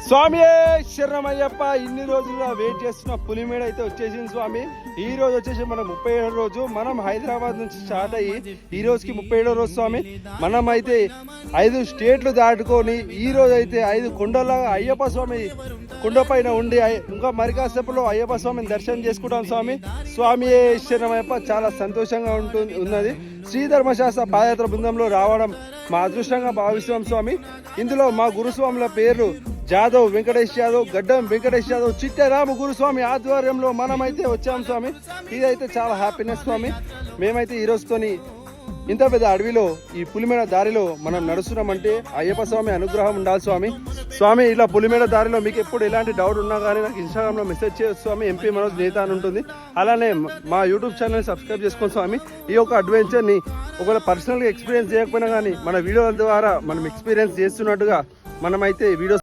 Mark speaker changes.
Speaker 1: స్వామి శరణమయ్యప్ప. ఇన్ని రోజులుగా వెయిట్ చేస్తున్న పులిమేడ అయితే వచ్చేసింది స్వామి. ఈ రోజు వచ్చేసి మనం 37వ రోజు. మనం హైదరాబాద్ నుంచి స్టార్ట్ అయ్యి ఈ రోజుకి 37వ రోజు స్వామి. మనం అయితే 5 స్టేట్లు దాటుకొని ఈ రోజు అయితే 5 కొండలాగా అయ్యప్ప స్వామి కొండ పైన ఉండి ఇంకా మరి కాసేపులో అయ్యప్ప స్వామిని దర్శనం చేసుకుంటాం స్వామి. స్వామి శరణమయ్యప్ప. చాలా సంతోషంగా ఉన్నది. శ్రీ ధర్మశాస్త్ర పాదయాత్ర బృందంలో రావడం మా అదృష్టంగా భావిస్తున్నాం స్వామి. ఇందులో మా గురుస్వాముల పేర్లు జాదవ్ వెంకటేష్ యాదవ్, గడ్డం వెంకటేష్ యాదవ్, చిట్టరామ గురుస్వామి ఆధ్వర్యంలో మనమైతే వచ్చాం స్వామి. ఇదైతే చాలా హ్యాపీనెస్ స్వామి. మేమైతే ఈ రోజుతోని ఇంత పెద్ద అడవిలో ఈ పులిమేడ దారిలో మనం నడుస్తున్నామంటే అయ్యప్ప స్వామి అనుగ్రహం ఉండాలి స్వామి. స్వామి ఇలా పులిమేడ దారిలో మీకు ఎప్పుడు ఎలాంటి డౌట్ ఉన్నా కానీ నాకు ఇన్స్టాగ్రామ్లో మెసేజ్ చేయొచ్చు స్వామి. ఎంపీ మనోజ్ నేత అని ఉంటుంది. అలానే మా యూట్యూబ్ ఛానల్ని సబ్స్క్రైబ్ చేసుకోండి స్వామి. ఈ యొక్క అడ్వెంచర్ని ఒకవేళ పర్సనల్గా ఎక్స్పీరియన్స్ చేయకపోయినా కానీ మన వీడియోల ద్వారా మనం ఎక్స్పీరియన్స్ చేస్తున్నట్టుగా మనమైతే వీడియోస్